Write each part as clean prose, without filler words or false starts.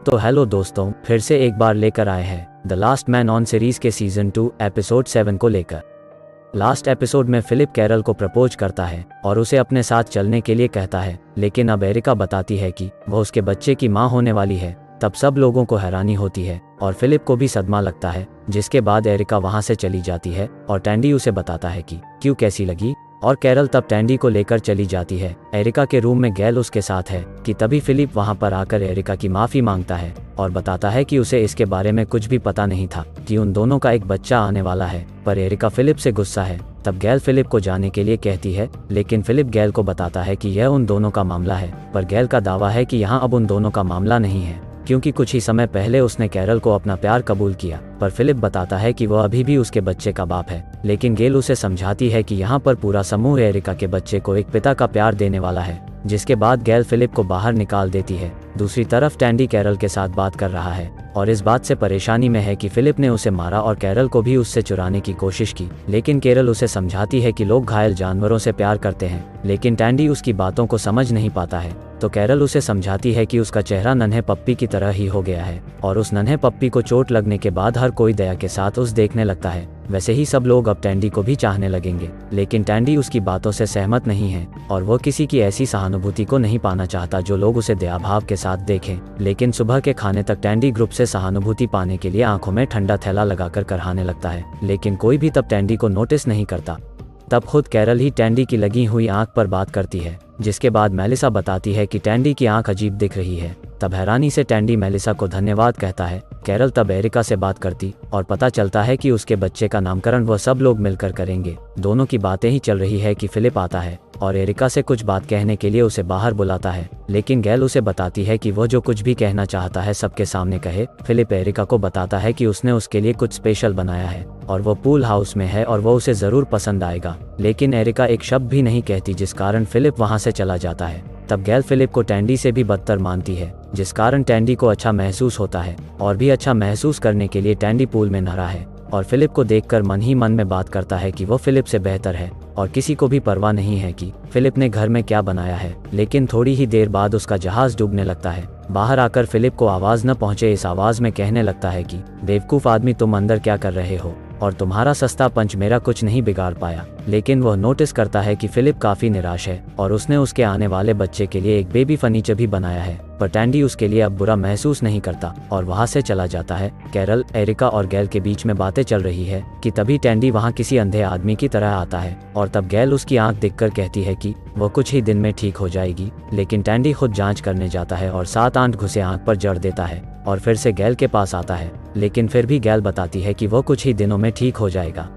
तो हेलो दोस्तों, फिर से एक बार लेकर आए हैं the last man on series के सीजन 2 एपिसोड 7 को लेकर। लास्ट एपिसोड में फिलिप कैरल को प्रपोज करता है और उसे अपने साथ चलने के लिए कहता है, लेकिन अब एरिका बताती है कि वह उसके बच्चे की मां होने वाली है। तब सब लोगों को हैरानी होती है और फिलिप को भी सदमा लगता है, जिसके बाद एरिका वहां से चली जाती है और टैंडी उसे बताता है कि क्यों कैसी लगी। और कैरल तब टैंडी को लेकर चली जाती है एरिका के रूम में। गैल उसके साथ है कि तभी फिलिप वहां पर आकर एरिका की माफ़ी मांगता है और बताता है कि उसे इसके बारे में कुछ भी पता नहीं था कि उन दोनों का एक बच्चा आने वाला है। पर एरिका फिलिप से गुस्सा है। तब गैल फिलिप को जाने के लिए कहती है, लेकिन फिलिप गैल को बताता है कि यह उन दोनों का मामला है। पर गैल का दावा है कि यहाँ अब उन दोनों का मामला नहीं है, क्योंकि कुछ ही समय पहले उसने कैरल को अपना प्यार कबूल किया। पर फिलिप बताता है कि वह अभी भी उसके बच्चे का बाप है, लेकिन गैल उसे समझाती है कि यहाँ पर पूरा समूह एरिका के बच्चे को एक पिता का प्यार देने वाला है। जिसके बाद गैल फिलिप को बाहर निकाल देती है। दूसरी तरफ टैंडी कैरल के साथ बात कर रहा है और इस बात से परेशानी में है कि फिलिप ने उसे मारा और कैरल को भी उससे चुराने की कोशिश की। लेकिन कैरल उसे समझाती है कि लोग घायल जानवरों से प्यार करते हैं, लेकिन टैंडी उसकी बातों को समझ नहीं पाता है। तो कैरल उसे समझाती है कि उसका चेहरा नन्हे पप्पी की तरह ही हो गया है और उस नन्हे पप्पी को चोट लगने के बाद हर कोई दया के साथ उस देखने लगता है। वैसे ही सब लोग अब टैंडी को भी चाहने लगेंगे, लेकिन टैंडी उसकी बातों से सहमत नहीं है और वो किसी की ऐसी सहानुभूति को नहीं पाना चाहता जो लोग उसे दयाभाव के साथ देखें। लेकिन सुबह के खाने तक टैंडी ग्रुप से सहानुभूति पाने के लिए आंखों में ठंडा थैला लगाकर करहाने लगता है, लेकिन कोई भी तब टैंडी को नोटिस नहीं करता। तब खुद कैरल ही टैंडी की लगी हुई आंख पर बात करती है, जिसके बाद मेलिसा बताती है कि टैंडी की आंख अजीब दिख रही है। तब हैरानी से टैंडी मेलिसा को धन्यवाद कहता है। कैरल तब एरिका से बात करती और पता चलता है कि उसके बच्चे का नामकरण वह सब लोग मिलकर करेंगे। दोनों की बातें ही चल रही है कि फिलिप आता है और एरिका से कुछ बात कहने के लिए उसे बाहर बुलाता है, लेकिन गैल उसे बताती है कि वह जो कुछ भी कहना चाहता है सबके सामने कहे। फिलिप एरिका को बताता है कि उसने उसके लिए कुछ स्पेशल बनाया है और वो पूल हाउस में है और वो उसे जरूर पसंद आएगा। लेकिन एरिका एक शब्द भी नहीं कहती, जिस कारण फिलिप वहां से चला जाता है। तब गैल फिलिप को टैंडी से भी बदतर मानती है, जिस कारण टैंडी को अच्छा महसूस होता है और भी अच्छा महसूस करने के लिए टैंडी पूल में नहा है और फिलिप को देखकर मन ही मन में बात करता है कि वो फिलिप से बेहतर है और किसी को भी परवाह नहीं है कि फिलिप ने घर में क्या बनाया है। लेकिन थोड़ी ही देर बाद उसका जहाज डूबने लगता है। बाहर आकर फिलिप को आवाज न पहुंचे इस आवाज में कहने लगता है कि बेवकूफ आदमी, तुम अंदर क्या कर रहे हो और तुम्हारा सस्ता पंच मेरा कुछ नहीं बिगाड़ पाया। लेकिन वह नोटिस करता है कि फिलिप काफी निराश है और उसने उसके आने वाले बच्चे के लिए एक बेबी फर्नीचर भी बनाया है। पर टैंडी उसके लिए अब बुरा महसूस नहीं करता और वहां से चला जाता है। कैरल, एरिका और गैल के बीच में बातें चल रही है कि तभी टैंडी वहां किसी अंधे आदमी की तरह आता है और तब गैल उसकी आंख देखकर कहती है कि वो कुछ ही दिन में ठीक हो जाएगी। लेकिन टैंडी खुद जांच करने जाता है और 7 आंट घुसे आंख पर जड़ देता है और फिर से गैल के पास आता है, लेकिन फिर भी गैल बताती है कि वो कुछ ही दिनों में ठीक हो जाएगा।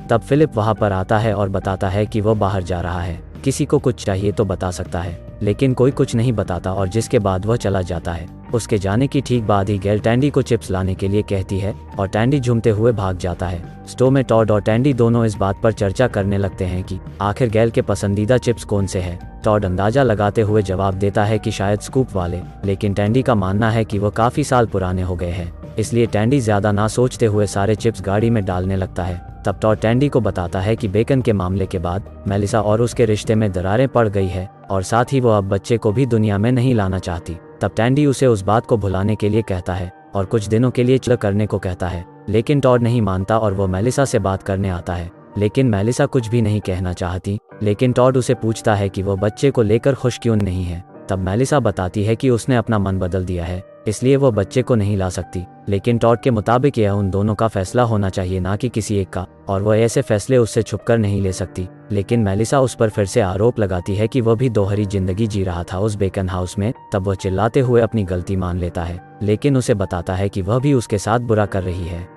तब फिलिप वहां पर आता है और बताता है कि वो बाहर जा रहा है, किसी को कुछ चाहिए तो बता सकता है, लेकिन कोई कुछ नहीं बताता और जिसके बाद वह चला जाता है। उसके जाने की ठीक बाद ही गैल टैंडी को चिप्स लाने के लिए कहती है और टैंडी झूमते हुए भाग जाता है। स्टोव में टॉड और टैंडी दोनों इस बात पर चर्चा करने लगते हैं कि आखिर गैल के पसंदीदा चिप्स कौन से हैं। टॉड अंदाजा लगाते हुए जवाब देता है कि शायद स्कूप वाले, लेकिन टैंडी का मानना है कि वो काफी साल पुराने हो गए हैं। इसलिए टैंडी ज्यादा ना सोचते हुए सारे चिप्स गाड़ी में डालने लगता है। तब टॉड टैंडी को बताता है कि बेकन के मामले के बाद मेलिसा और उसके रिश्ते में दरारें पड़ गई है और साथ ही वो अब बच्चे को भी दुनिया में नहीं लाना चाहती। तब टैंडी उसे उस बात को भुलाने के लिए कहता है और कुछ दिनों के लिए चिल करने को कहता है, लेकिन टॉड नहीं मानता और वो मेलिसा से बात करने आता है। लेकिन मेलिसा कुछ भी नहीं कहना चाहती, लेकिन टॉड उसे पूछता है कि वो बच्चे को लेकर खुश क्यों नहीं है। तब मेलिसा बताती है कि उसने अपना मन बदल दिया है, इसलिए वो बच्चे को नहीं ला सकती। लेकिन टॉड के मुताबिक यह उन दोनों का फैसला होना चाहिए, ना कि किसी एक का, और वह ऐसे फैसले उससे छुपकर नहीं ले सकती। लेकिन मेलिसा उस पर फिर से आरोप लगाती है कि वह भी दोहरी जिंदगी जी रहा था उस बेकन हाउस में। तब वह चिल्लाते हुए अपनी गलती मान लेता है, लेकिन उसे बताता है कि वह भी उसके साथ बुरा कर रही है।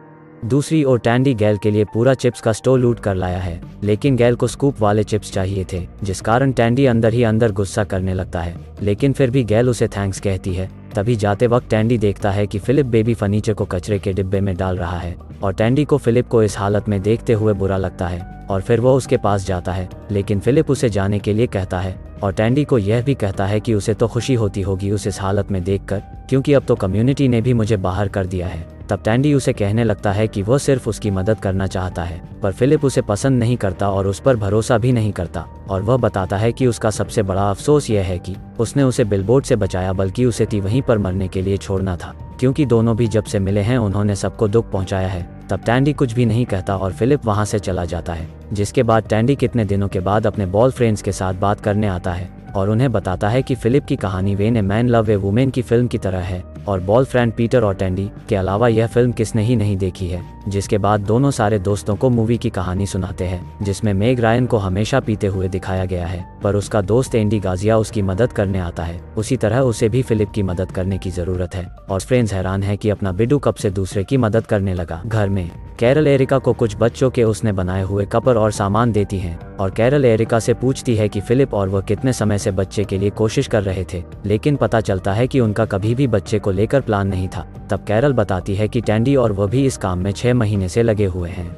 दूसरी ओर टैंडी गैल के लिए पूरा चिप्स का स्टोर लूट कर लाया है, लेकिन गैल को स्कूप वाले चिप्स चाहिए थे, जिस कारण टैंडी अंदर ही अंदर गुस्सा करने लगता है। लेकिन फिर भी गैल उसे थैंक्स कहती है। तभी जाते वक्त टैंडी देखता है कि फिलिप बेबी फर्नीचर को कचरे के डिब्बे में डाल रहा है और टैंडी को फिलिप को इस हालत में देखते हुए बुरा लगता है और फिर वो उसके पास जाता है। लेकिन फिलिप उसे जाने के लिए कहता है और टैंडी को यह भी कहता है कि उसे तो खुशी होती होगी उस इस हालत में देखकर, क्योंकि अब तो कम्युनिटी ने भी मुझे बाहर कर दिया है। तब टैंडी उसे कहने लगता है कि वह सिर्फ उसकी मदद करना चाहता है, पर फिलिप उसे पसंद नहीं करता और उस पर भरोसा भी नहीं करता, और वह बताता है कि उसका सबसे बड़ा अफसोस यह है कि उसने उसे बिलबोर्ड से बचाया, बल्कि उसे वहीं पर मरने के लिए छोड़ना था, क्योंकि दोनों भी जब से मिले हैं उन्होंने सबको दुख पहुंचाया है। तब टैंडी कुछ भी नहीं कहता और फिलिप वहां से चला जाता है, जिसके बाद टैंडी कितने दिनों के बाद अपने बॉयफ्रेंड्स के साथ बात करने आता है और उन्हें बताता है कि फिलिप की कहानी when a man love A women की फिल्म की तरह है, और बॉयफ्रेंड पीटर और टैंडी के अलावा यह फिल्म किसने ही नहीं देखी है। जिसके बाद दोनों सारे दोस्तों को मूवी की कहानी सुनाते हैं, जिसमें मेग रायन को हमेशा पीते हुए दिखाया गया है, पर उसका दोस्त एंडी गाजिया उसकी मदद करने आता है। उसी तरह उसे भी फिलिप की मदद करने की जरूरत है, और फ्रेंड्स हैरान है कि अपना बिडू कब से दूसरे की मदद करने लगा। घर में कैरल एरिका को कुछ बच्चों के उसने बनाए हुए कपड़े और सामान देती हैं, और कैरल एरिका से पूछती है कि फिलिप और वह कितने समय से बच्चे के लिए कोशिश कर रहे थे, लेकिन पता चलता है कि उनका कभी भी बच्चे को लेकर प्लान नहीं था। तब कैरल बताती है कि टैंडी और वह भी इस काम में 6 महीने से लगे हुए हैं।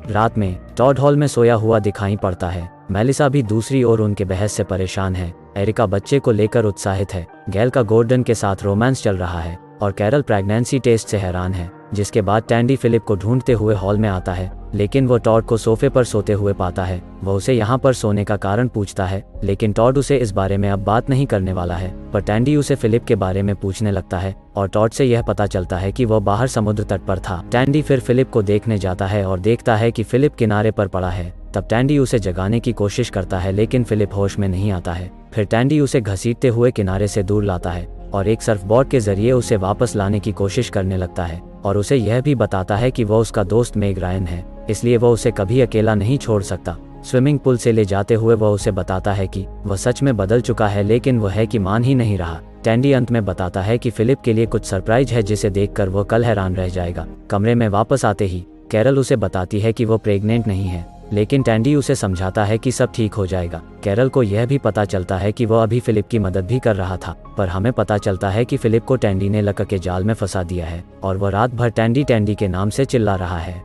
रात में टॉड हॉल में सोया हुआ दिखाई पड़ता है। मेलिसा भी दूसरी ओर उनके बहस से परेशान है। एरिका बच्चे को लेकर उत्साहित है। गैल का गॉर्डन के साथ रोमांस चल रहा है और कैरल प्रेगनेंसी टेस्ट से हैरान है। जिसके बाद टैंडी फिलिप को ढूंढते हुए हॉल में आता है, लेकिन वो टॉड को सोफे पर सोते हुए पाता है। वह उसे यहाँ पर सोने का कारण पूछता है, लेकिन टॉड उसे इस बारे में अब बात नहीं करने वाला है, पर टैंडी उसे फिलिप के बारे में पूछने लगता है और टॉड से यह पता चलता है कि वह बाहर समुद्र तट पर था। टैंडी फिर फिलिप को देखने जाता है और देखता है कि फिलिप किनारे पर पड़ा है। तब टैंडी उसे जगाने की कोशिश करता है, लेकिन फिलिप होश में नहीं आता है। फिर टैंडी उसे घसीटते हुए किनारे से दूर लाता है और एक सर्फबोर्ड के जरिए उसे वापस लाने की कोशिश करने लगता है, और उसे यह भी बताता है कि वह उसका दोस्त मेग रायन है, इसलिए वह उसे कभी अकेला नहीं छोड़ सकता। स्विमिंग पूल से ले जाते हुए वह उसे बताता है कि वह सच में बदल चुका है, लेकिन वह है कि मान ही नहीं रहा। टैंडी अंत में बताता है कि फिलिप के लिए कुछ सरप्राइज है, जिसे देखकर वह कल हैरान रह जाएगा। कमरे में वापस आते ही कैरल उसे बताती है कि वह प्रेग्नेंट नहीं है, लेकिन टैंडी उसे समझाता है कि सब ठीक हो जाएगा। कैरल को यह भी पता चलता है कि वह अभी फिलिप की मदद भी कर रहा था, पर हमें पता चलता है कि फिलिप को टैंडी ने लक के जाल में फंसा दिया है और वह रात भर टैंडी टैंडी के नाम से चिल्ला रहा है।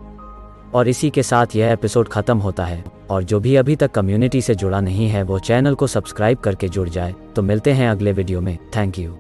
और इसी के साथ यह एपिसोड खत्म होता है। और जो भी अभी तक कम्युनिटी से जुड़ा नहीं है वो चैनल को सब्सक्राइब करके जुड़ जाए। तो मिलते हैं अगले वीडियो में। Thank you.